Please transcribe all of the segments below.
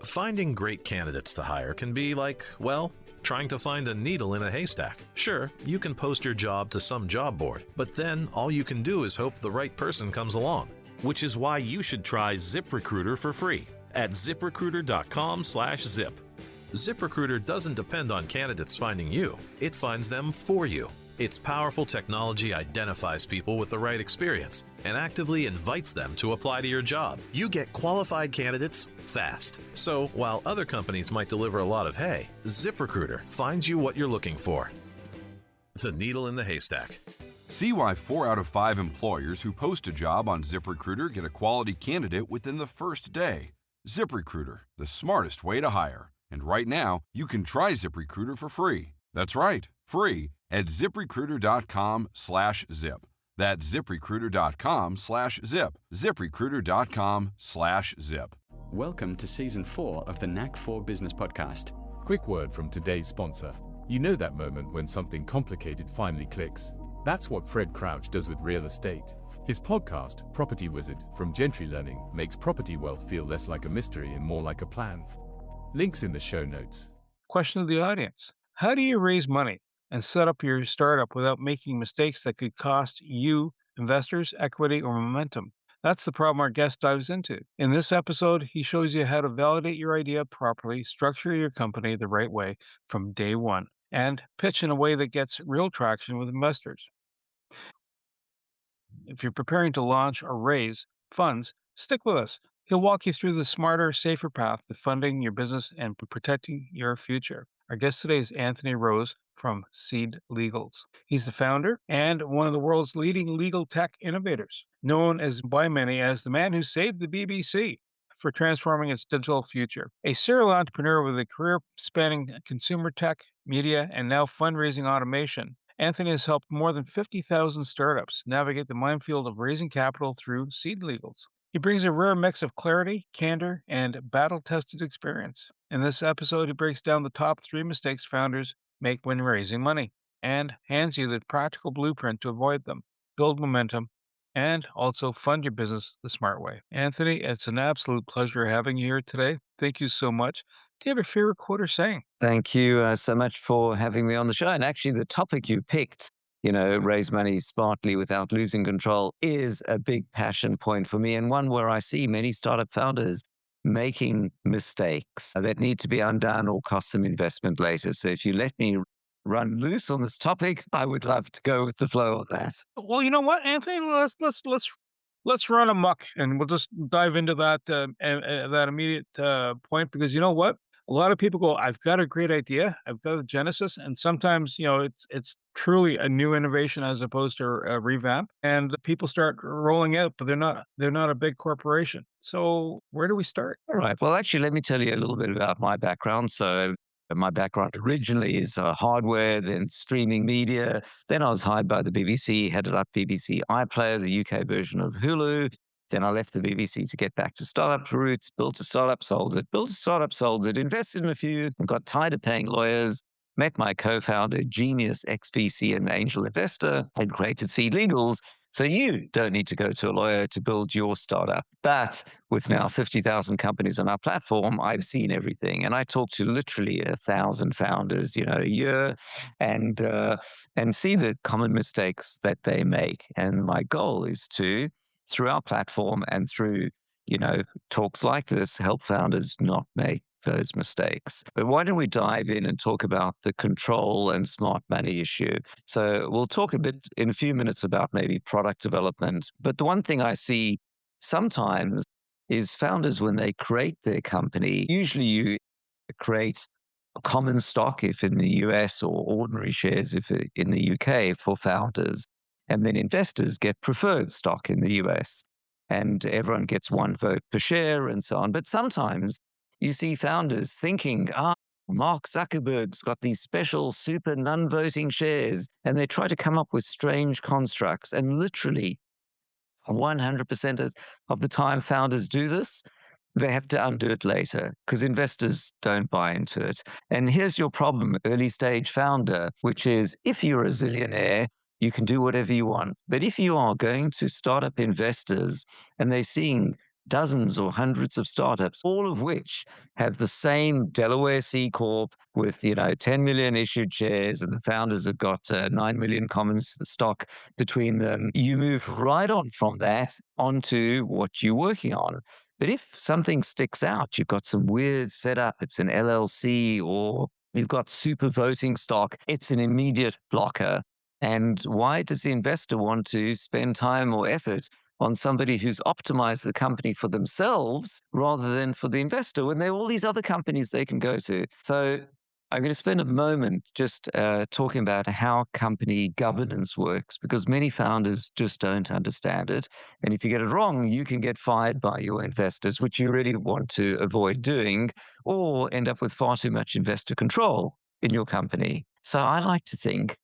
Finding great candidates to hire can be like, well, trying to find a needle in a haystack. Sure, you can post your job to some job board, but then all you can do is hope the right person comes along. Which is why you should try ZipRecruiter for free at ziprecruiter.com/zip. ZipRecruiter doesn't depend on candidates finding you, it finds them for you. Its powerful technology identifies people with the right experience and actively invites them to apply to your job. You get qualified candidates fast. So while other companies might deliver a lot of hay, ZipRecruiter finds you what you're looking for. The needle in the haystack. See why 4 out of 5 employers who post a job on ZipRecruiter get a quality candidate within the first day. ZipRecruiter, the smartest way to hire. And right now, you can try ZipRecruiter for free. That's right, free at ziprecruiter.com/zip. That's ziprecruiter.com/zip. ziprecruiter.com/zip. Welcome to Season 4 of the Knack 4 Business Podcast. Quick word from today's sponsor. You know that moment when something complicated finally clicks? That's what Fred Crouch does with real estate. His podcast, Property Wizard, from Gentry Learning, makes property wealth feel less like a mystery and more like a plan. Links in the show notes. Question of the audience. How do you raise money and set up your startup without making mistakes that could cost you, investors, equity, or momentum? That's the problem our guest dives into. In this episode, he shows you how to validate your idea properly, structure your company the right way from day one, and pitch in a way that gets real traction with investors. If you're preparing to launch or raise funds, stick with us. He'll walk you through the smarter, safer path to funding your business and protecting your future. Our guest today is Anthony Rose from Seed Legals. He's the founder and one of the world's leading legal tech innovators, known as by many as the man who saved the BBC for transforming its digital future. A serial entrepreneur with a career spanning consumer tech, media, and now fundraising automation, Anthony has helped more than 50,000 startups navigate the minefield of raising capital through Seed Legals. He brings a rare mix of clarity, candor, and battle-tested experience. In this episode, he breaks down the top 3 mistakes founders make when raising money and hands you the practical blueprint to avoid them, build momentum, and also fund your business the smart way. Anthony, it's an absolute pleasure having you here today. Thank you so much. Do you have a favorite quote or saying? Thank you so much for having me on the show. And actually, the topic you picked, raise money smartly without losing control, is a big passion point for me, and one where I see many startup founders making mistakes that need to be undone or cost them investment later. So if you let me run loose on this topic, I would love to go with the flow on that. Well, you know what, Anthony? Let's run amok, and we'll just dive into that that immediate point, because you know what? A lot of people go, I've got a great idea, I've got a genesis, and sometimes it's truly a new innovation as opposed to a revamp, and the people start rolling out, but they're not a big corporation. So where do we start? All right. Well, actually, let me tell you a little bit about my background. So my background originally is hardware, then streaming media. Then I was hired by the BBC, headed up BBC iPlayer, the UK version of Hulu. Then I left the BBC to get back to startup roots, built a startup, sold it, built a startup, sold it, invested in a few, and got tired of paying lawyers, met my co-founder, genius ex-VC and angel investor, and created Seed Legals. So you don't need to go to a lawyer to build your startup. But with now 50,000 companies on our platform, I've seen everything. And I talk to literally 1,000 founders, a year, and see the common mistakes that they make. And my goal is to, through our platform and through, talks like this, help founders not make those mistakes. But why don't we dive in and talk about the control and smart money issue? So we'll talk a bit in a few minutes about maybe product development. But the one thing I see sometimes is founders, when they create their company, usually you create a common stock if in the US, or ordinary shares if in the UK for founders. And then investors get preferred stock in the US. And everyone gets 1 vote per share and so on. But sometimes you see founders thinking, Mark Zuckerberg's got these special super non-voting shares, and they try to come up with strange constructs. And literally 100% of the time founders do this, they have to undo it later because investors don't buy into it. And here's your problem, early stage founder, which is if you're a zillionaire, you can do whatever you want. But if you are going to startup investors and they're seeing dozens or hundreds of startups, all of which have the same Delaware C Corp with, 10 million issued shares, and the founders have got 9 million common stock between them. You move right on from that onto what you're working on. But if something sticks out, you've got some weird setup, it's an LLC, or you've got super voting stock, it's an immediate blocker. And why does the investor want to spend time or effort on somebody who's optimized the company for themselves rather than for the investor when there are all these other companies they can go to? So I'm going to spend a moment just talking about how company governance works, because many founders just don't understand it. And if you get it wrong, you can get fired by your investors, which you really want to avoid doing, or end up with far too much investor control in your company. So I like to think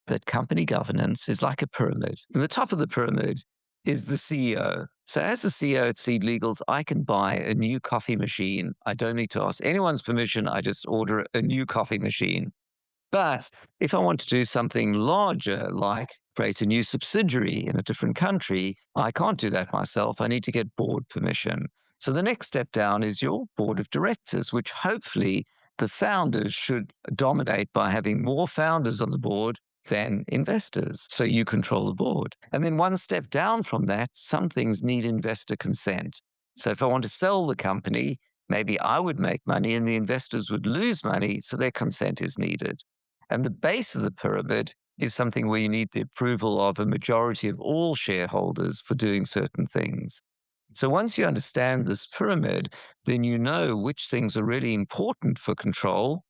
that company governance is like a pyramid. And the top of the pyramid is the CEO. So as the CEO at Seed Legals, I can buy a new coffee machine. I don't need to ask anyone's permission. I just order a new coffee machine. But if I want to do something larger, like create a new subsidiary in a different country, I can't do that myself. I need to get board permission. So the next step down is your board of directors, which hopefully the founders should dominate by having more founders on the board than investors. So you control the board. And then one step down from that, some things need investor consent. So if I want to sell the company, maybe I would make money and the investors would lose money, so their consent is needed. And the base of the pyramid is something where you need the approval of a majority of all shareholders for doing certain things. So once you understand this pyramid, then you know which things are really important for control,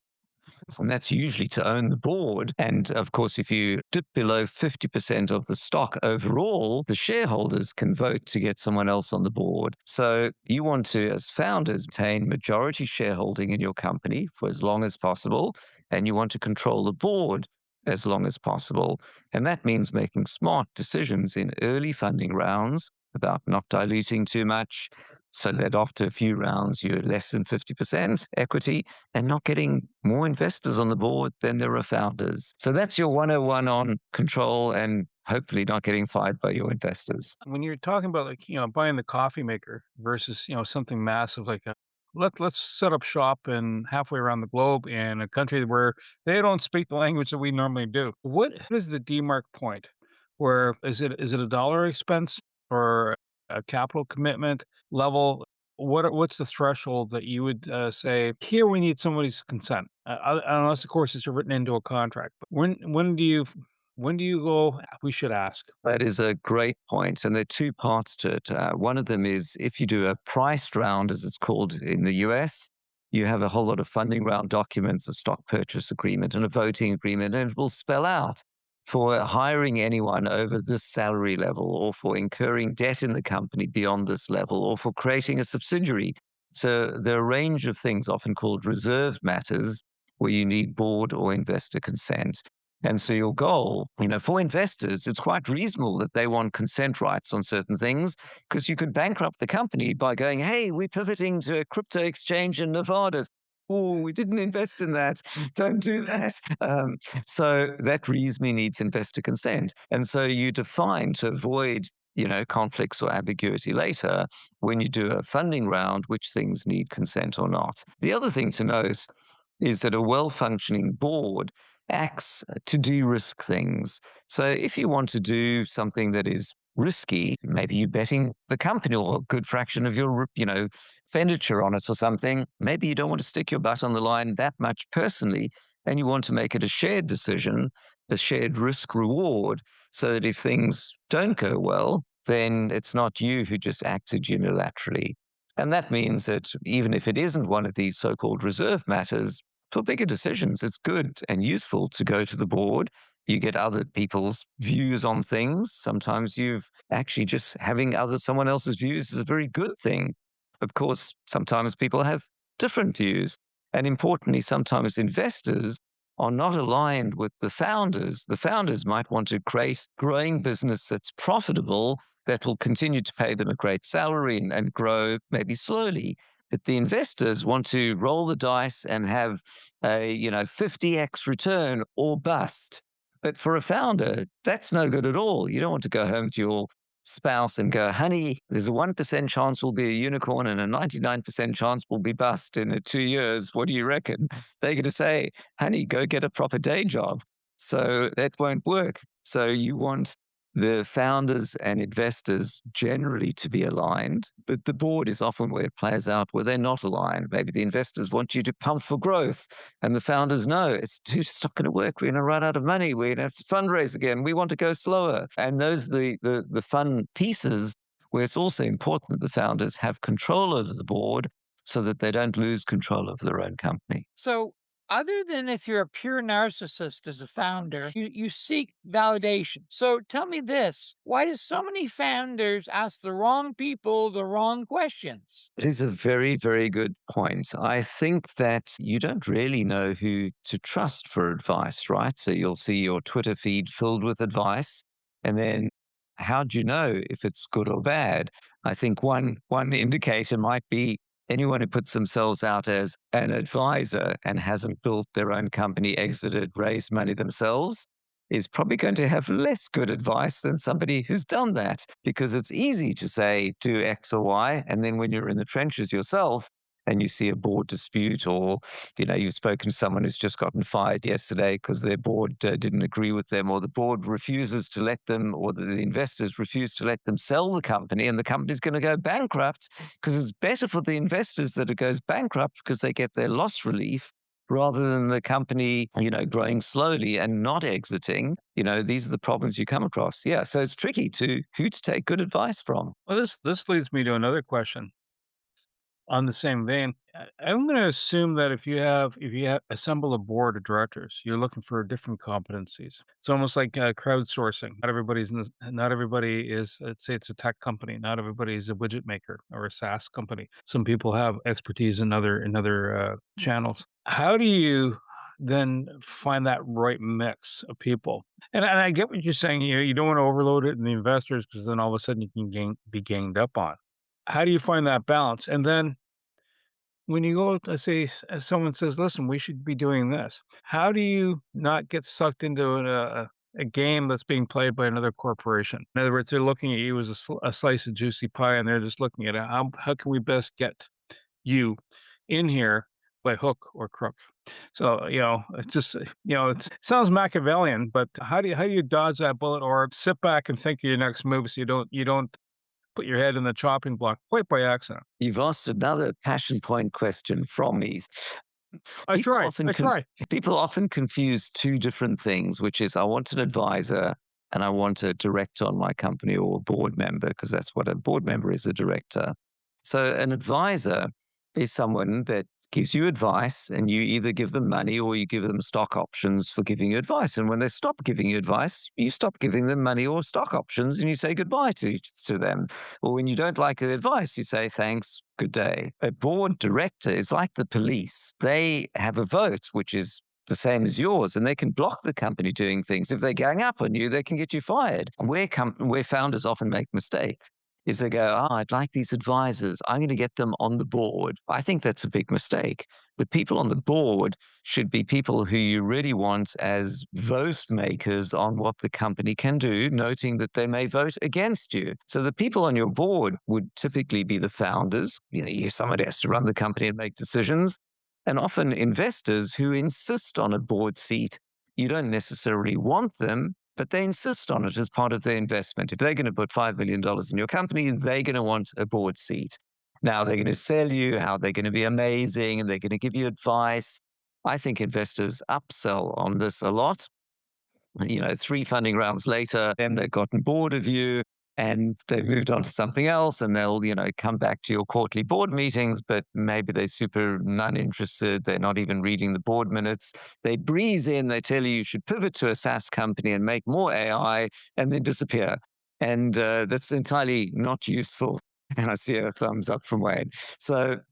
and that's usually to own the board. And of course, if you dip below 50% of the stock overall, the shareholders can vote to get someone else on the board. So you want to, as founders, obtain majority shareholding in your company for as long as possible, and you want to control the board as long as possible. And that means making smart decisions in early funding rounds about not diluting too much, so that after a few rounds, you're less than 50% equity, and not getting more investors on the board than there are founders. So that's your 101 on control and hopefully not getting fired by your investors. When you're talking about like, buying the coffee maker versus, something massive like let's set up shop in halfway around the globe in a country where they don't speak the language that we normally do. What is the demarc point? Where is it a dollar expense or a capital commitment level? What's the threshold that you would say here we need somebody's consent, unless of course it's written into a contract? But when do you go? We should ask. That is a great point. And there are two parts to it. One of them is if you do a priced round, as it's called in the US, you have a whole lot of funding round documents, a stock purchase agreement, and a voting agreement, and it will spell out for hiring anyone over this salary level, or for incurring debt in the company beyond this level, or for creating a subsidiary. So there are a range of things, often called reserved matters, where you need board or investor consent. And so your goal, for investors, it's quite reasonable that they want consent rights on certain things, because you could bankrupt the company by going, hey, we're pivoting to a crypto exchange in Nevada. Oh, we didn't invest in that. Don't do that. So that reasonably needs investor consent. And so you define to avoid, conflicts or ambiguity later when you do a funding round, which things need consent or not. The other thing to note is that a well-functioning board acts to de-risk things. So if you want to do something that is risky, maybe you're betting the company or a good fraction of your, expenditure on it or something, maybe you don't want to stick your butt on the line that much personally, and you want to make it a shared decision, a shared risk reward, so that if things don't go well, then it's not you who just acted unilaterally. And that means that even if it isn't one of these so-called reserve matters, for bigger decisions, it's good and useful to go to the board. You get other people's views on things. Sometimes you've actually just having someone else's views is a very good thing. Of course, sometimes people have different views. And importantly, sometimes investors are not aligned with the founders. The founders might want to create growing business that's profitable, that will continue to pay them a great salary and grow maybe slowly. But the investors want to roll the dice and have a 50x return or bust. But for a founder, that's no good at all. You don't want to go home to your spouse and go, honey, there's a 1% chance we'll be a unicorn and a 99% chance we'll be bust in 2 years. What do you reckon? They're going to say, honey, go get a proper day job. So that won't work. So you want the founders and investors generally to be aligned, but the board is often where it plays out where they're not aligned. Maybe the investors want you to pump for growth, and the founders know it's not going to work. We're going to run out of money. We're going to have to fundraise again. We want to go slower. And those are the fun pieces where it's also important that the founders have control over the board so that they don't lose control of their own company. So, other than if you're a pure narcissist as a founder, you seek validation. So, tell me this, why do so many founders ask the wrong people the wrong questions? It is a very, very good point. I think that you don't really know who to trust for advice, right? So you'll see your Twitter feed filled with advice, and then how do you know if it's good or bad? I think one indicator might be anyone who puts themselves out as an advisor and hasn't built their own company, exited, raised money themselves, is probably going to have less good advice than somebody who's done that, because it's easy to say do X or Y. And then when you're in the trenches yourself and you see a board dispute, or you've spoken to someone who's just gotten fired yesterday because their board didn't agree with them, or the board refuses to let them, or the investors refuse to let them sell the company, and the company's going to go bankrupt, because it's better for the investors that it goes bankrupt because they get their loss relief rather than the company, growing slowly and not exiting. These are the problems you come across. Yeah, so it's tricky to who to take good advice from. Well, this leads me to another question. On the same vein, I'm going to assume that if you assemble a board of directors, you're looking for different competencies. It's almost like crowdsourcing. Not everybody is. Let's say it's a tech company. Not everybody is a widget maker or a SaaS company. Some people have expertise in other channels. How do you then find that right mix of people? And I get what you're saying. You don't want to overload it in the investors, because then all of a sudden you can be ganged up on. How do you find that balance? And then when you go, let's say, someone says, "Listen, we should be doing this." How do you not get sucked into a game that's being played by another corporation? In other words, they're looking at you as a slice of juicy pie, and they're just looking at it. How can we best get you in here by hook or crook? So it sounds Machiavellian, but how do you dodge that bullet, or sit back and think of your next move so you don't put your head in the chopping block quite by accident? You've asked another passion point question from me. I People try. often I con- try. people often confuse two different things, which is I want an advisor and I want a director on my company, or a board member, because that's what a board member is, a director. So an advisor is someone that gives you advice, and you either give them money or you give them stock options for giving you advice. And when they stop giving you advice, you stop giving them money or stock options and you say goodbye to them. Or when you don't like the advice, you say thanks, good day. A board director is like the police. They have a vote, which is the same as yours, and they can block the company doing things. If they gang up on you, they can get you fired. Where founders often make mistakes is they go, oh, I'd like these advisors. I'm going to get them on the board. I think that's a big mistake. The people on the board should be people who you really want as vote makers on what the company can do, noting that they may vote against you. So the people on your board would typically be the founders. Somebody has to run the company and make decisions. And often investors who insist on a board seat. You don't necessarily want them, but they insist on it as part of their investment. If they're going to put $5 million in your company, they're going to want a board seat. Now they're going to sell you how they're going to be amazing, and they're going to give you advice. I think investors upsell on this a lot. 3 funding rounds later, then they've gotten bored of you and they've moved on to something else, and they'll, come back to your quarterly board meetings, but maybe they're super non-interested. They're not even reading the board minutes. They breeze in, they tell you should pivot to a SaaS company and make more AI, and then disappear. And that's entirely not useful. And I see a thumbs up from Wayne.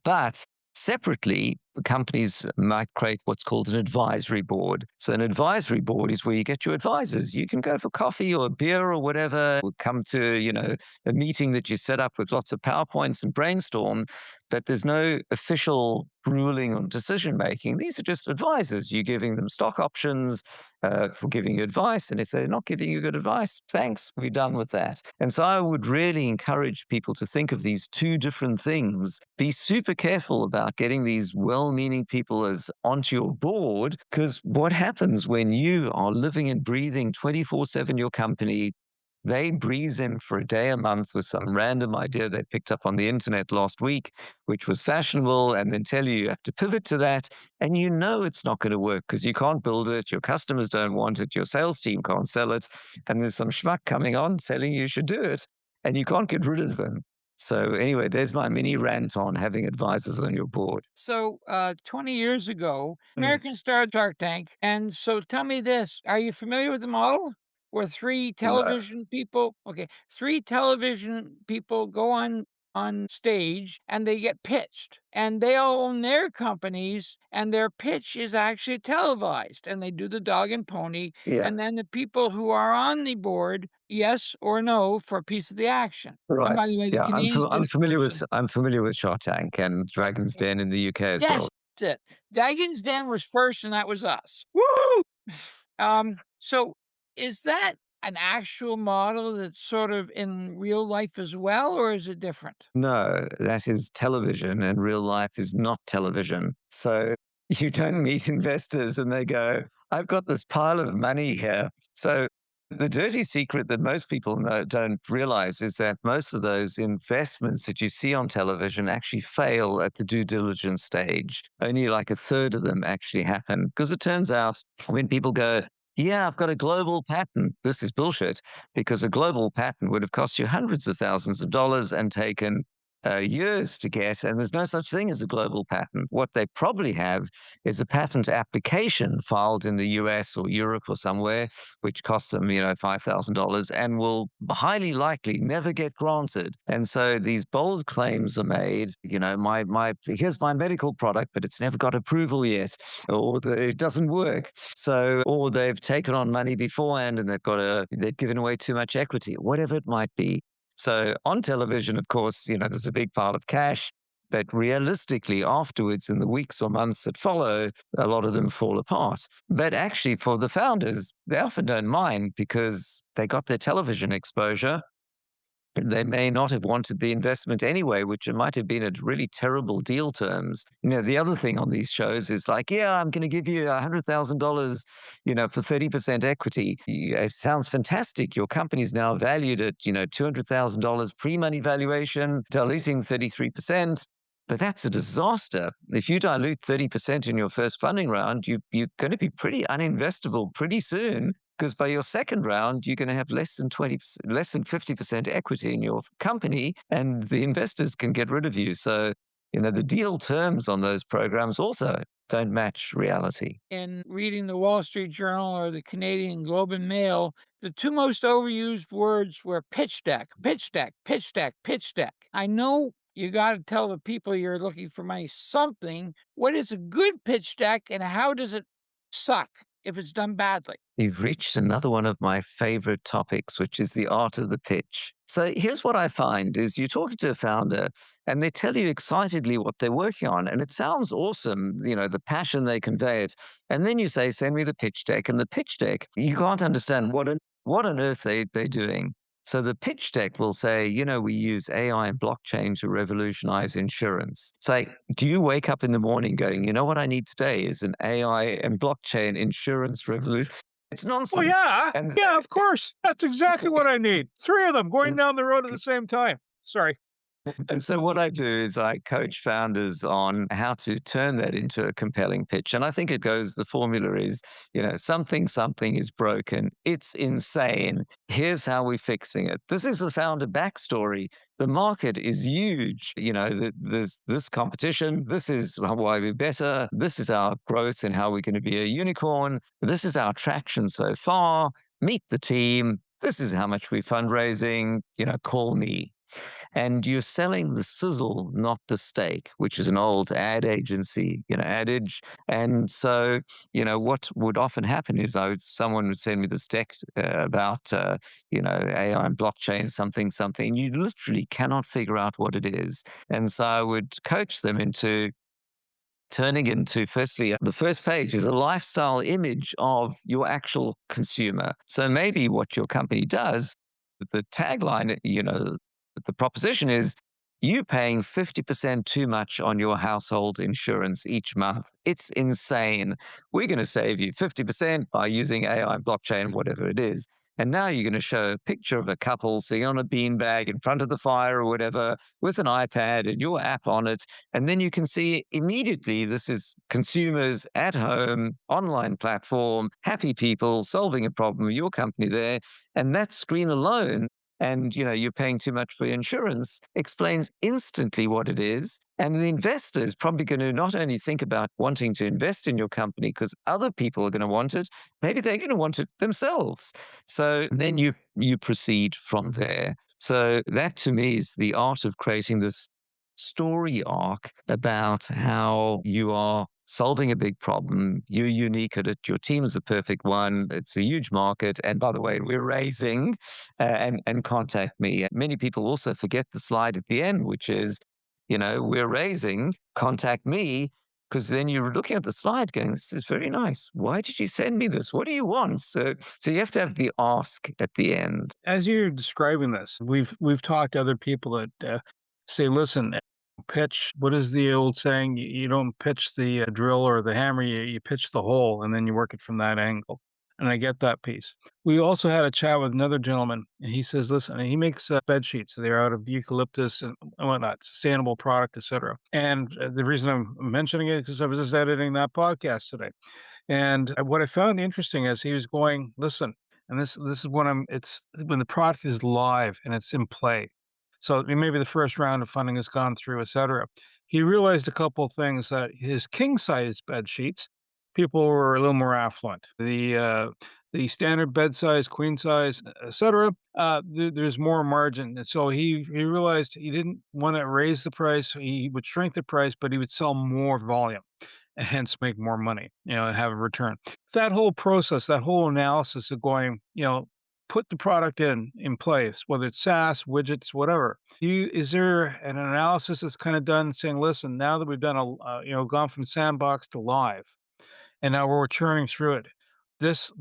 But separately, companies might create what's called an advisory board. So an advisory board is where you get your advisors. You can go for coffee or a beer or whatever, or come to, a meeting that you set up with lots of PowerPoints and brainstorm, but there's no official ruling or decision making. These are just advisors. You're giving them stock options for giving you advice. And if they're not giving you good advice, thanks, we're done with that. And so I would really encourage people to think of these two different things. Be super careful about getting these well-meaning people as onto your board, because what happens when you are living and breathing 24/7 your company, they breeze in for a day a month with some random idea they picked up on the internet last week, which was fashionable, and then tell you have to pivot to that. And you know it's not going to work because you can't build it, your customers don't want it, your sales team can't sell it, and there's some schmuck coming on selling you should do it, and you can't get rid of them. So, anyway, there's my mini rant on having advisors on your board. So, 20 years ago, Mm. American started Shark Tank. And so tell me this, are you familiar with the model? Where No. three television people go on stage and they get pitched and they all own their companies and their pitch is actually televised and they do the dog and pony Yeah. and then the people who are on the board, yes or no for a piece of the action. And Right. by the way, the Yeah. Canadians did it first. I'm familiar with Shark Tank and Dragon's Den in the UK as Yes, well. that's it. Dragon's Den was first, and that was us. Woo! So is that an actual model that's sort of in real life as well, or is it different? No, that is television, and real life is not television. So you don't meet investors and they go, I've got this pile of money here. So the dirty secret that most people don't realize is that most of those investments that you see on television actually fail at the due diligence stage. Only like a third of them actually happen. Because it turns out when people go, yeah, I've got a global patent, this is bullshit, because a global patent would have cost you hundreds of thousands of dollars and taken years to get, and there's no such thing as a global patent. What they probably have is a patent application filed in the US or Europe or somewhere, which costs them, $5,000 and will highly likely never get granted. And so these bold claims are made, here's my medical product, but it's never got approval yet, or it doesn't work. So, or they've taken on money beforehand and they've given away too much equity, whatever it might be. So on television, of course, there's a big pile of cash, but realistically afterwards in the weeks or months that follow, a lot of them fall apart. But actually for the founders, they often don't mind because they got their television exposure. They may not have wanted the investment anyway, which it might have been at really terrible deal terms. The other thing on these shows is like, yeah, I'm going to give you $100,000, for 30% equity. It sounds fantastic. Your company's now valued at, $200,000 pre-money valuation, diluting 33%. But that's a disaster. If you dilute 30% in your first funding round, you're going to be pretty uninvestable pretty soon, because by your second round, you're going to have less than 50% equity in your company, and the investors can get rid of you. So, the deal terms on those programs also don't match reality. In reading the Wall Street Journal or the Canadian Globe and Mail, the two most overused words were pitch deck, pitch deck, pitch deck, pitch deck. I know you got to tell the people you're looking for money something. What is a good pitch deck and how does it suck if it's done badly? You've reached another one of my favorite topics, which is the art of the pitch. So here's what I find is you're talking to a founder and they tell you excitedly what they're working on. And it sounds awesome, the passion they convey it. And then you say, send me the pitch deck. And the pitch deck, you can't understand what on earth they're doing. So the pitch deck will say, we use AI and blockchain to revolutionize insurance. It's like, do you wake up in the morning going, what I need today is an AI and blockchain insurance revolution? It's Well, nonsense. yeah. And Yeah, of course. That's exactly what I need. Three of them going down the road at the same time. Sorry. And so what I do is I coach founders on how to turn that into a compelling pitch. And I think the formula is, something is broken. It's insane. Here's how we're fixing it. This is the founder backstory. The market is huge. There's this competition. This is why we're better. This is our growth and how we're going to be a unicorn. This is our traction so far. Meet the team. This is how much we're fundraising. Call me. And you're selling the sizzle, not the steak, which is an old ad agency, adage. And so, what would often happen is someone would send me this deck about, AI and blockchain, something, something. And you literally cannot figure out what it is. And so I would coach them into turning into, firstly, the first page is a lifestyle image of your actual consumer. So maybe what your company does, the tagline, the proposition is you paying 50% too much on your household insurance each month. It's insane. We're going to save you 50% by using AI, blockchain, whatever it is. And now you're going to show a picture of a couple sitting on a beanbag in front of the fire or whatever with an iPad and your app on it. And then you can see immediately this is consumers at home, online platform, happy people solving a problem with your company there. And that screen alone, and you're paying too much for your insurance, explains instantly what it is. And the investor is probably going to not only think about wanting to invest in your company because other people are going to want it, maybe they're going to want it themselves. So then you proceed from there. So that to me is the art of creating this story arc about how you are solving a big problem. You're unique at it. Your team is a perfect one. It's a huge market. And by the way, we're raising and contact me. Many people also forget the slide at the end, which is, we're raising, contact me. Because then you're looking at the slide going, this is very nice. Why did you send me this? What do you want? So you have to have the ask at the end. As you're describing this, we've talked to other people that say, listen, pitch. What is the old saying? You don't pitch the drill or the hammer. You pitch the hole, and then you work it from that angle. And I get that piece. We also had a chat with another gentleman, and he says, listen, he makes bed sheets. They're out of eucalyptus and whatnot, sustainable product, etc. And the reason I'm mentioning it is because I was just editing that podcast today. And what I found interesting is he was going, listen, and this is when it's when the product is live and it's in play. So maybe the first round of funding has gone through, et cetera. He realized a couple of things that his king size bed sheets, people were a little more affluent. The standard bed size, queen size, et cetera, there's more margin. And so he realized he didn't want to raise the price. He would shrink the price, but he would sell more volume and hence make more money, have a return. That whole process, that whole analysis of going, put the product in place, whether it's SaaS, widgets, whatever. Is there an analysis that's kind of done saying, listen, now that we've done gone from sandbox to live, and now we're churning through it. This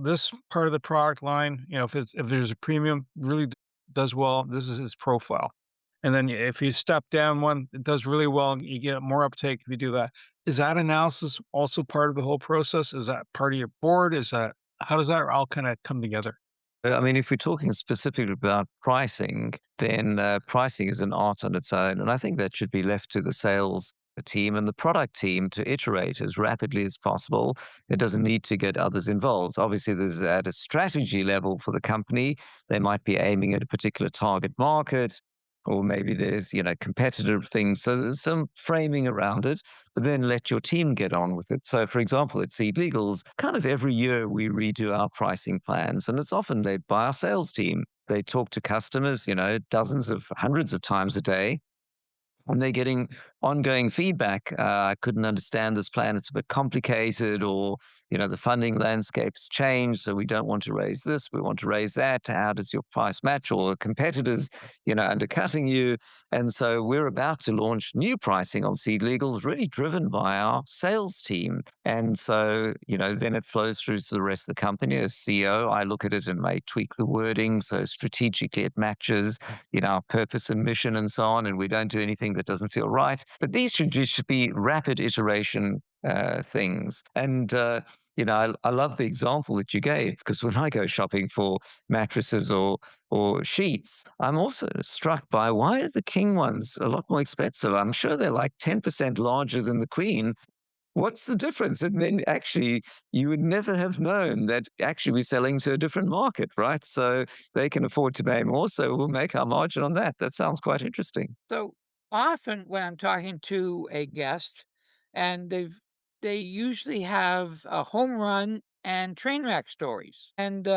part of the product line, if there's a premium, really does well. This is its profile. And then if you step down one, it does really well, and you get more uptake if you do that. Is that analysis also part of the whole process? Is that part of your board? How does that all kind of come together? I mean, if we're talking specifically about pricing, then pricing is an art on its own. And I think that should be left to the sales team and the product team to iterate as rapidly as possible. It doesn't need to get others involved. Obviously, there's at a strategy level for the company, they might be aiming at a particular target market, or maybe there's, competitive things. So there's some framing around it, but then let your team get on with it. So, for example, at Seed Legals, kind of every year we redo our pricing plans, and it's often led by our sales team. They talk to customers, dozens of hundreds of times a day, and they're getting ongoing feedback. I couldn't understand this plan. It's a bit complicated, or, the funding landscape's changed. So we don't want to raise this. We want to raise that. How does your price match? Or competitors, undercutting you. And so we're about to launch new pricing on Seed Legals, really driven by our sales team. And so, then it flows through to the rest of the company. As CEO, I look at it and may tweak the wording. So strategically it matches, our purpose and mission and so on. And we don't do anything that doesn't feel right. But these should just be rapid iteration things. And, I love the example that you gave, because when I go shopping for mattresses or sheets, I'm also struck by, why are the king ones a lot more expensive? I'm sure they're like 10% larger than the queen. What's the difference? And then actually, you would never have known that actually we're selling to a different market, right? So they can afford to pay more, so we'll make our margin on that. That sounds quite interesting. So often when I'm talking to a guest and they usually have a home run and train wreck stories. And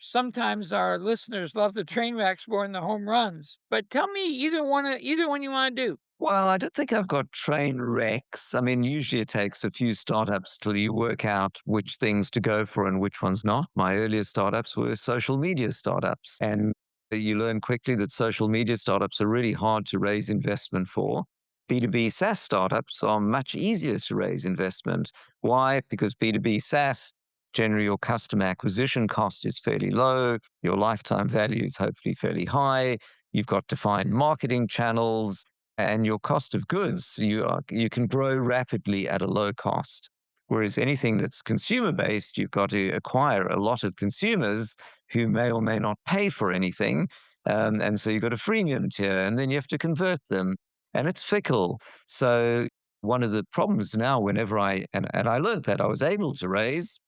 sometimes our listeners love the train wrecks more than the home runs. But tell me either one you want to do. Well, I don't think I've got train wrecks. I mean, usually it takes a few startups till you work out which things to go for and which ones not. My earlier startups were social media startups, and you learn quickly that social media startups are really hard to raise investment for. B2B SaaS startups are much easier to raise investment. Why? Because B2B SaaS, generally your customer acquisition cost is fairly low, your lifetime value is hopefully fairly high, you've got defined marketing channels, and your cost of goods, you can grow rapidly at a low cost. Whereas anything that's consumer based, you've got to acquire a lot of consumers who may or may not pay for anything. And so you've got a freemium tier, and then you have to convert them, and it's fickle. So one of the problems now, whenever and I learned that I was able to raise,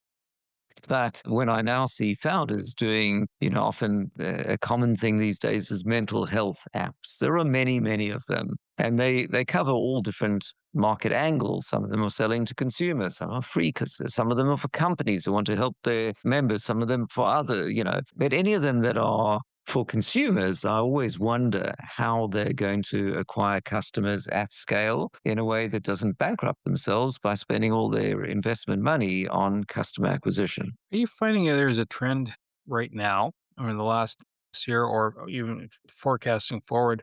that when I now see founders doing, often a common thing these days is mental health apps. There are many, many of them, and they cover all different market angles. Some of them are selling to consumers, some are free, because some of them are for companies who want to help their members, some of them for other, but any of them that are for consumers, I always wonder how they're going to acquire customers at scale in a way that doesn't bankrupt themselves by spending all their investment money on customer acquisition. Are you finding there's a trend right now or in the last year or even forecasting forward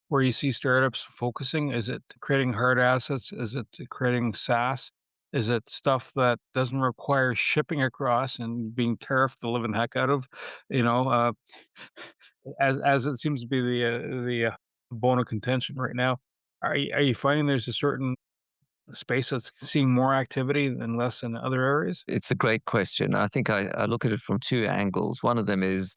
where you see startups focusing? Is it creating hard assets? Is it creating SaaS? Is it stuff that doesn't require shipping across and being tariffed the living heck out of? You know, as it seems to be the bone of contention right now. Are you finding there's a certain space that's seeing more activity than less in other areas? It's a great question. I think I look at it from two angles. One of them is,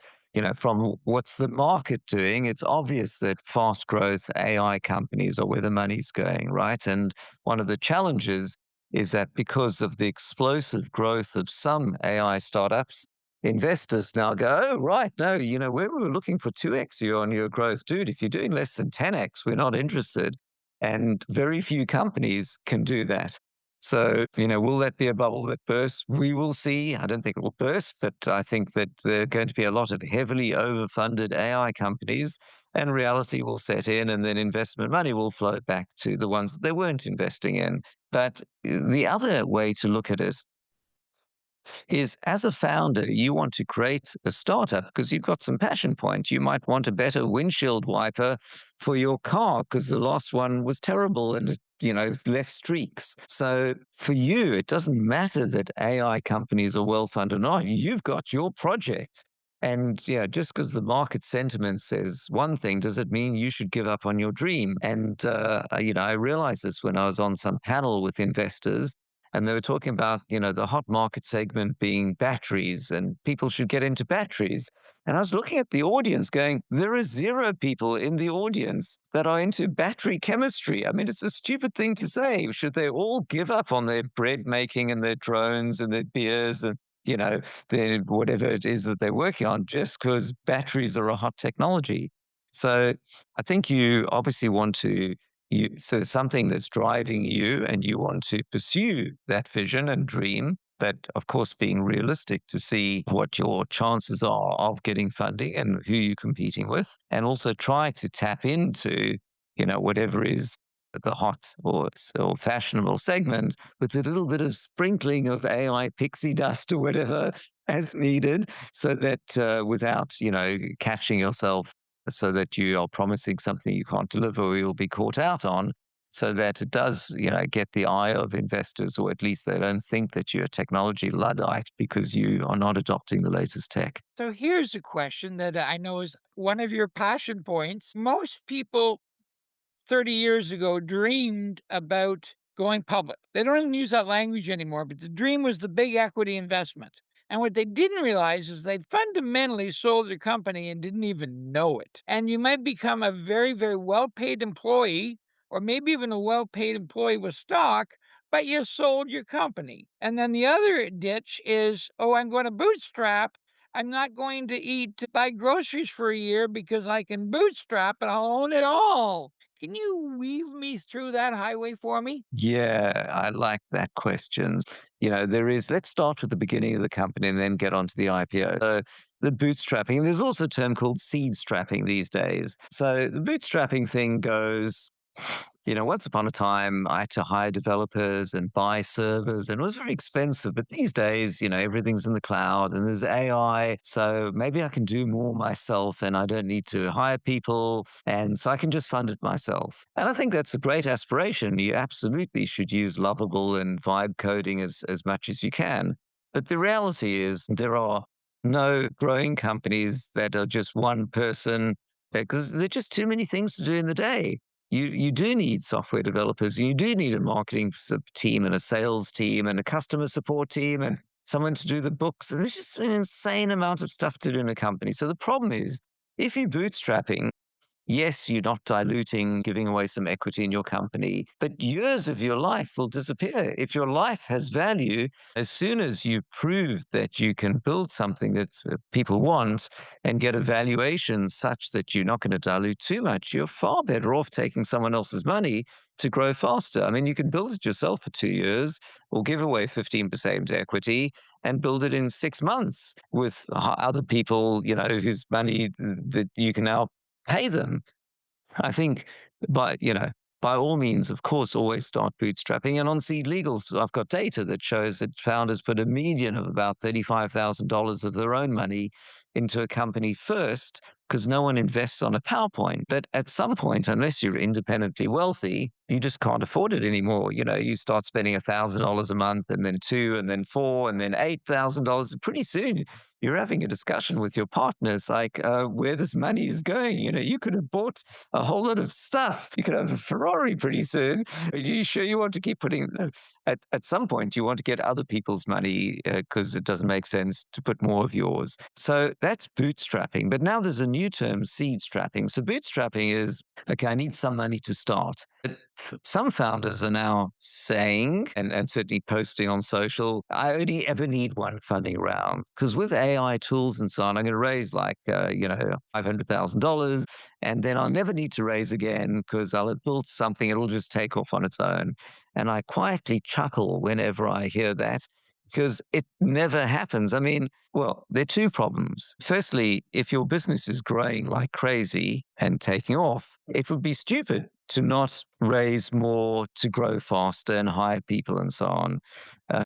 from what's the market doing? It's obvious that fast growth AI companies are where the money's going, right? And one of the challenges is that because of the explosive growth of some AI startups, investors now go, oh, right, no, we were looking for 2x year on year growth. Dude, if you're doing less than 10x, we're not interested. And very few companies can do that. So, will that be a bubble that bursts? We will see. I don't think it will burst, but I think that there are going to be a lot of heavily overfunded AI companies, and reality will set in, and then investment money will flow back to the ones that they weren't investing in. But the other way to look at it is, as a founder, you want to create a startup because you've got some passion points. You might want a better windshield wiper for your car because the last one was terrible and left streaks. So for you, it doesn't matter that AI companies are well funded or not. You've got your project. And yeah, just because the market sentiment says one thing, does it mean you should give up on your dream? And I realized this when I was on some panel with investors, and they were talking about, the hot market segment being batteries, and people should get into batteries. And I was looking at the audience going, there are zero people in the audience that are into battery chemistry. I mean, it's a stupid thing to say. Should they all give up on their bread making and their drones and their beers and, their whatever it is that they're working on just because batteries are a hot technology? So I think you obviously want to so something that's driving you and you want to pursue that vision and dream, but of course being realistic to see what your chances are of getting funding and who you're competing with, and also try to tap into whatever is the hot or fashionable segment with a little bit of sprinkling of AI pixie dust or whatever as needed, so that without catching yourself, so that you are promising something you can't deliver or you'll be caught out on, so that it does, get the eye of investors, or at least they don't think that you're a technology Luddite because you are not adopting the latest tech. So here's a question that I know is one of your passion points. Most people 30 years ago dreamed about going public. They don't even use that language anymore, but the dream was the big equity investment. And what they didn't realize is they fundamentally sold their company and didn't even know it. And you might become a very, very well paid employee, or maybe even a well paid employee with stock, but you sold your company. And then the other ditch is, oh, I'm going to bootstrap. I'm not going to buy groceries for a year because I can bootstrap and I'll own it all. Can you weave me through that highway for me? Yeah, I like that question. Let's start with the beginning of the company and then get onto the IPO. So the bootstrapping, and there's also a term called seed strapping these days. So the bootstrapping thing goes, once upon a time, I had to hire developers and buy servers, and it was very expensive. But these days, everything's in the cloud and there's AI. So maybe I can do more myself and I don't need to hire people. And so I can just fund it myself. And I think that's a great aspiration. You absolutely should use Lovable and vibe coding as much as you can. But the reality is, there are no growing companies that are just one person because there are just too many things to do in the day. You do need software developers. You do need a marketing team and a sales team and a customer support team and someone to do the books. And there's just an insane amount of stuff to do in a company. So the problem is, if you're bootstrapping, yes, you're not diluting, giving away some equity in your company, but years of your life will disappear. If your life has value, as soon as you prove that you can build something that people want and get a valuation such that you're not going to dilute too much, you're far better off taking someone else's money to grow faster. I mean, you can build it yourself for 2 years or give away 15% equity and build it in 6 months with other people, whose money that you can now pay them. I think, by all means, of course, always start bootstrapping. And on Seed Legals, I've got data that shows that founders put a median of about $35,000 of their own money into a company first because no one invests on a PowerPoint. But at some point, unless you're independently wealthy, you just can't afford it anymore. You start spending $1,000 a month and then two and then four and then $8,000. Pretty soon, you're having a discussion with your partners like where this money is going. You could have bought a whole lot of stuff. You could have a Ferrari pretty soon. Are you sure you want to keep putting? At some point, you want to get other people's money because it doesn't make sense to put more of yours. So that's bootstrapping. But now there's a new term, seed strapping. So bootstrapping is, okay, I need some money to start. But some founders are now saying, and certainly posting on social, I only ever need one funding round. Because with AI tools and so on, I'm going to raise like, $500,000, and then I'll never need to raise again because I'll have built something, it'll just take off on its own. And I quietly chuckle whenever I hear that because it never happens. I mean, well, there are two problems. Firstly, if your business is growing like crazy and taking off, it would be stupid to not raise more to grow faster and hire people and so on.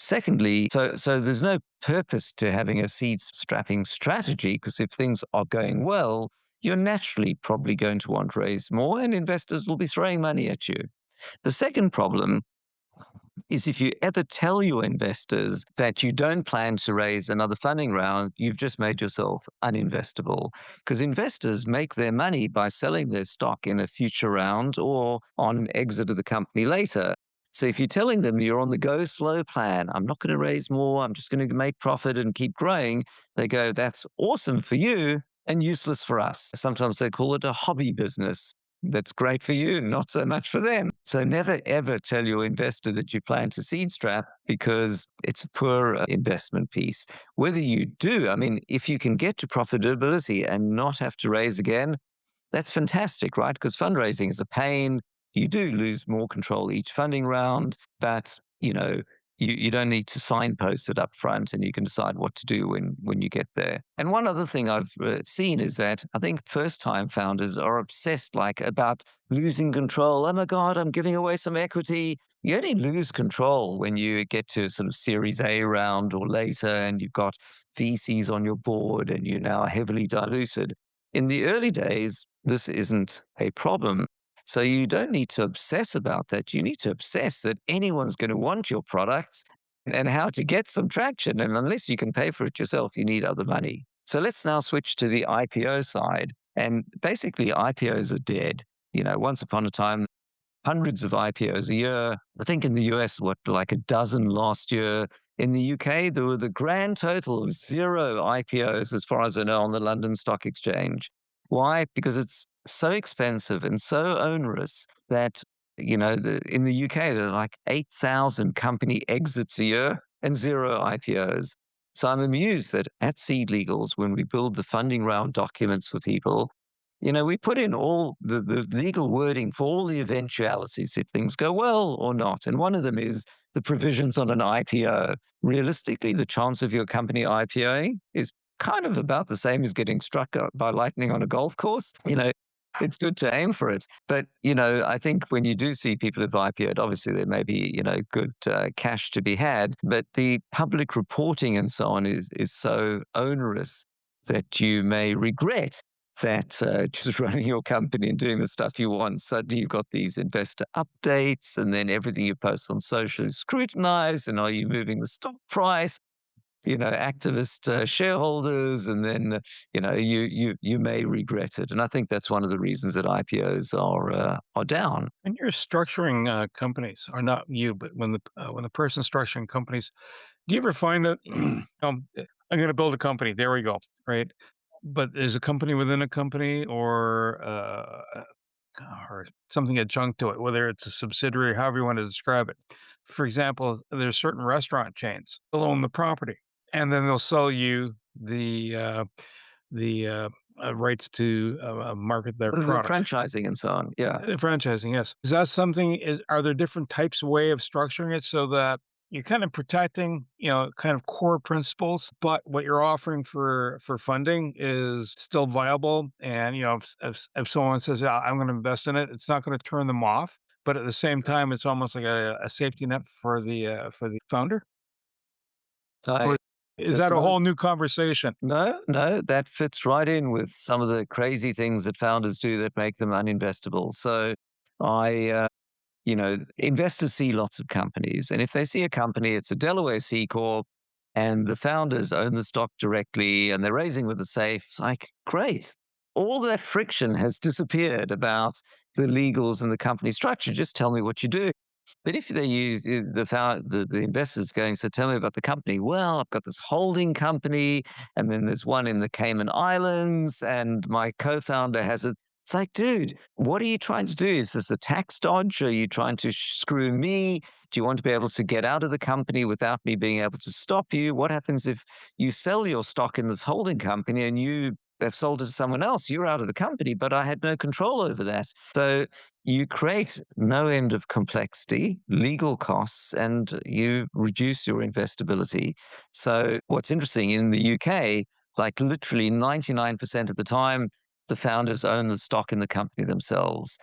Secondly, so there's no purpose to having a seed strapping strategy because if things are going well, you're naturally probably going to want to raise more and investors will be throwing money at you. The second problem is if you ever tell your investors that you don't plan to raise another funding round, you've just made yourself uninvestable. Because investors make their money by selling their stock in a future round or on exit of the company later. So if you're telling them you're on the go slow plan, I'm not going to raise more, I'm just going to make profit and keep growing, they go, that's awesome for you and useless for us. Sometimes they call it a hobby business. That's great for you, not so much for them. So never ever tell your investor that you plan to seed strap because it's a poor investment piece. Whether you do, I mean, if you can get to profitability and not have to raise again, that's fantastic, right? Because fundraising is a pain. You do lose more control each funding round, but you don't need to signpost it up front and you can decide what to do when you get there. And one other thing I've seen is that I think first time founders are obsessed like about losing control. Oh my God, I'm giving away some equity. You only lose control when you get to sort of Series A round or later and you've got VCs on your board and you're now heavily diluted. In the early days, this isn't a problem. So you don't need to obsess about that. You need to obsess that anyone's going to want your products and how to get some traction. And unless you can pay for it yourself, you need other money. So let's now switch to the IPO side. And basically, IPOs are dead. Once upon a time, hundreds of IPOs a year. I think in the US, like a dozen last year. In the UK, there were the grand total of 0 IPOs, as far as I know, on the London Stock Exchange. Why? Because it's so expensive and so onerous that, in the UK, there are like 8,000 company exits a year and 0 IPOs. So I'm amused that at Seed Legals, when we build the funding round documents for people, We put in all the legal wording for all the eventualities if things go well or not. And one of them is the provisions on an IPO. Realistically, the chance of your company IPOing is kind of about the same as getting struck by lightning on a golf course. It's good to aim for it. But, I think when you do see people who've IPO'd, obviously there may be, good cash to be had, but the public reporting and so on is so onerous that you may regret that just running your company and doing the stuff you want. Suddenly you've got these investor updates, and then everything you post on social is scrutinized. And are you moving the stock price? Activist shareholders, and then you may regret it. And I think that's one of the reasons that IPOs are down. When you're structuring companies, or not you, but when the person's structuring companies, do you ever find that I'm going to build a company? There we go, right? But there's a company within a company, or something adjunct to it, whether it's a subsidiary, however you want to describe it. For example, there's certain restaurant chains. They'll own the property, and then they'll sell you the rights to market their The product. franchising and so on. Yeah. Franchising, yes. Is that something? Are there different types of way of structuring it so that you're kind of protecting, kind of core principles, but what you're offering for funding is still viable? And if someone says, "Yeah, I'm going to invest in it," it's not going to turn them off. But at the same time, it's almost like a safety net for the founder. I, Or so is that a some of- whole new conversation? No, that fits right in with some of the crazy things that founders do that make them uninvestable. So I, investors see lots of companies, and if they see a company, it's a Delaware C Corp, and the founders own the stock directly, and they're raising with a safe. It's like, great. All that friction has disappeared about the legals and the company structure. Just tell me what you do. But if they use the investors going, so tell me about the company. Well, I've got this holding company, and then there's one in the Cayman Islands, and my co-founder has it. It's like, dude, what are you trying to do? Is this a tax dodge? Are you trying to screw me? Do you want to be able to get out of the company without me being able to stop you? What happens if you sell your stock in this holding company and you have sold it to someone else? You're out of the company, but I had no control over that. So you create no end of complexity, legal costs, and you reduce your investability. So what's interesting in the UK, like literally 99% of the time, the founders own the stock in the company themselves.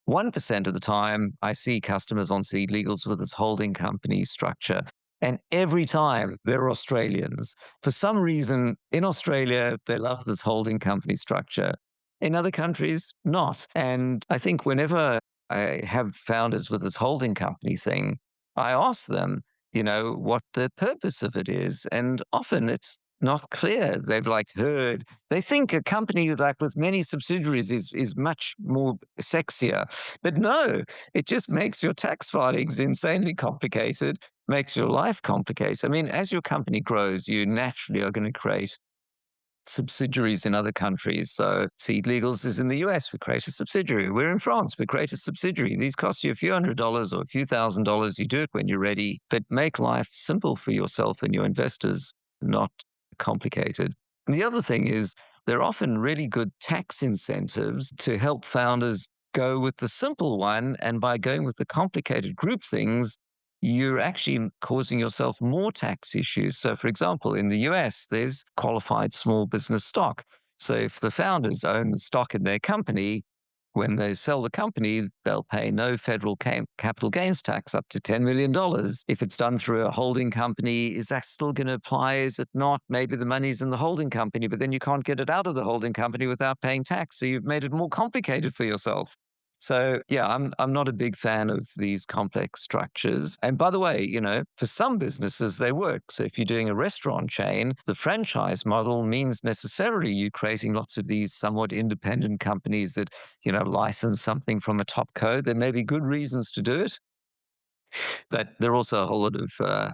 1% of the time, I see customers on seed legals with this holding company structure. And every time they're Australians. For some reason, in Australia, they love this holding company structure. In other countries, not. And I think whenever I have founders with this holding company thing, I ask them, what the purpose of it is. And often it's not clear. They've heard, they think a company with many subsidiaries is much more sexier. But no, it just makes your tax filings insanely complicated, makes your life complicated. I mean, as your company grows, you naturally are going to create subsidiaries in other countries. So Seed Legals is in the US, we create a subsidiary. We're in France, we create a subsidiary. These cost you a few $100s or a few $1,000s. You do it when you're ready, but make life simple for yourself and your investors, not complicated. And the other thing is there are often really good tax incentives to help founders go with the simple one. And by going with the complicated group things, you're actually causing yourself more tax issues. So, for example, in the US, there's qualified small business stock. So, if the founders own the stock in their company, when they sell the company, they'll pay no federal capital gains tax up to $10 million. If it's done through a holding company, is that still going to apply? Is it not? Maybe the money's in the holding company, but then you can't get it out of the holding company without paying tax. So you've made it more complicated for yourself. So yeah, I'm not a big fan of these complex structures. And by the way, for some businesses they work. So if you're doing a restaurant chain, the franchise model means necessarily you creating lots of these somewhat independent companies that, license something from a top code. There may be good reasons to do it, but there are also a whole lot of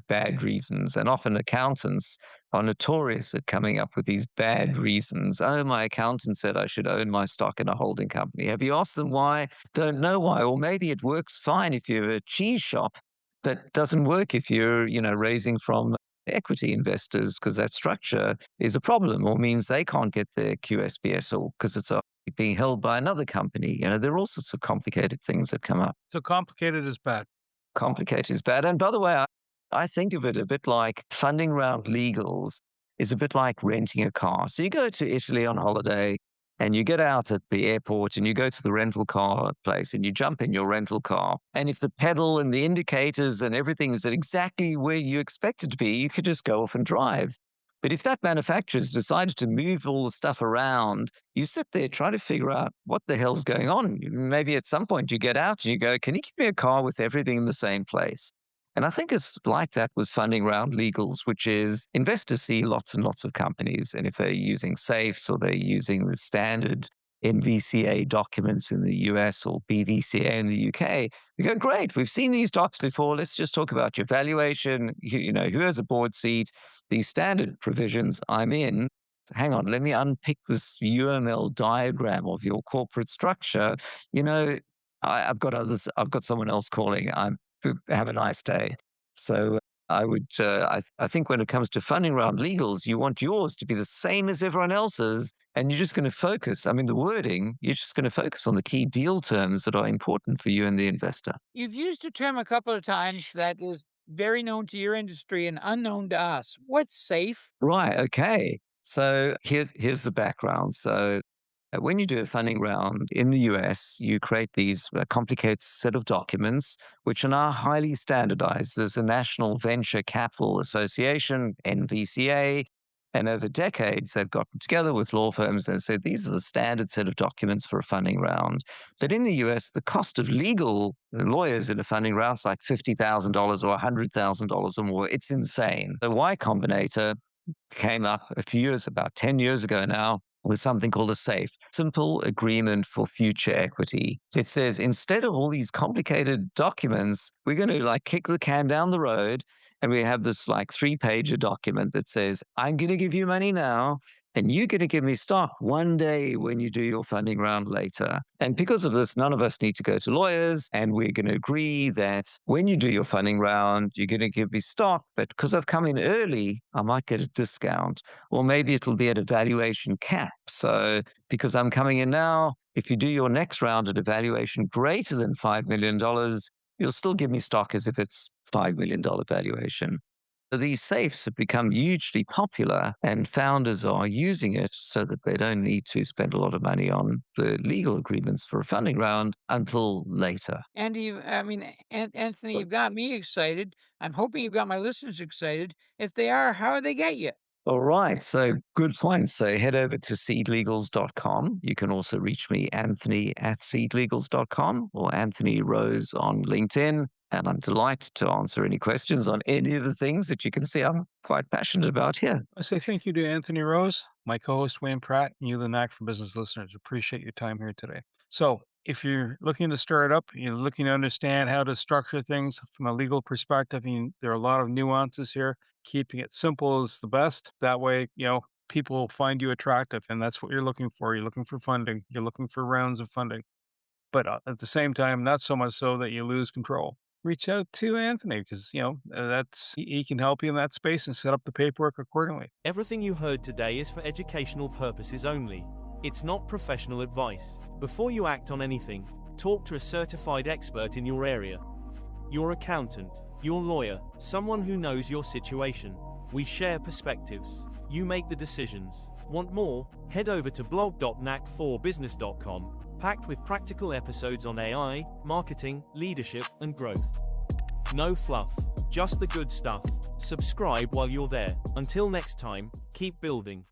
bad reasons. And often accountants are notorious at coming up with these bad reasons. Oh, my accountant said I should own my stock in a holding company. Have you asked them why? Don't know why. Or maybe it works fine if you're a cheese shop, but doesn't work if you're, raising from equity investors because that structure is a problem or means they can't get their QSBS or because it's being held by another company. There are all sorts of complicated things that come up. So complicated is bad. Complicated is bad. And by the way, I think of it a bit like funding around legals is a bit like renting a car. So you go to Italy on holiday and you get out at the airport and you go to the rental car place and you jump in your rental car. And if the pedal and the indicators and everything is at exactly where you expect it to be, you could just go off and drive. But if that manufacturer's decided to move all the stuff around, you sit there trying to figure out what the hell's going on. Maybe at some point you get out and you go, can you give me a car with everything in the same place? And I think it's like that with funding round legals, which is investors see lots and lots of companies. And if they're using safes or they're using the standard NVCA documents in the US or BVCA in the UK, they go, great, we've seen these docs before. Let's just talk about your valuation. Who has a board seat? These standard provisions I'm in. Hang on, let me unpick this UML diagram of your corporate structure. I've got others. I've got someone else calling. Have a nice day. So I would, I think when it comes to funding round legals, you want yours to be the same as everyone else's, and you're just going to focus. I mean, the wording, you're just going to focus on the key deal terms that are important for you and the investor. You've used a term a couple of times that is very known to your industry and unknown to us. What's safe? Right. Okay. So here's the background. So when you do a funding round in the US, you create these complicated set of documents, which are now highly standardized. There's a National Venture Capital Association, NVCA, and over decades, they've gotten together with law firms and said, these are the standard set of documents for a funding round. But in the US, the cost of legal lawyers in a funding round is like $50,000 or $100,000 or more. It's insane. The Y Combinator came up about 10 years ago now, with something called a SAFE, Simple Agreement for Future Equity. It says instead of all these complicated documents, we're going to kick the can down the road, and we have this 3-pager document that says, I'm going to give you money now, and you're going to give me stock one day when you do your funding round later. And because of this, none of us need to go to lawyers, and we're going to agree that when you do your funding round, you're going to give me stock, but because I've come in early, I might get a discount, or maybe it'll be at a valuation cap. So because I'm coming in now, if you do your next round at a valuation greater than $5 million, you'll still give me stock as if it's $5 million valuation. These safes have become hugely popular, and founders are using it so that they don't need to spend a lot of money on the legal agreements for a funding round until later. Anthony, you've got me excited. I'm hoping you've got my listeners excited. If they are, how do they get you? All right. So good point. So head over to seedlegals.com. You can also reach me, Anthony@seedlegals.com, or Anthony Rose on LinkedIn. And I'm delighted to answer any questions on any of the things that you can see I'm quite passionate about here. I say thank you to Anthony Rose, my co-host Wayne Pratt, and you, the Knack for Business listeners. Appreciate your time here today. So if you're looking to start up, you're looking to understand how to structure things from a legal perspective, there are a lot of nuances here. Keeping it simple is the best. That way, people will find you attractive, and that's what you're looking for. You're looking for funding. You're looking for rounds of funding. But at the same time, not so much so that you lose control. Reach out to Anthony because, he can help you in that space and set up the paperwork accordingly. Everything you heard today is for educational purposes only. It's not professional advice. Before you act on anything, talk to a certified expert in your area. Your accountant, your lawyer, someone who knows your situation. We share perspectives. You make the decisions. Want more? Head over to blog.knack4business.com, packed with practical episodes on AI, marketing, leadership, and growth. No fluff, just the good stuff. Subscribe while you're there. Until next time, keep building.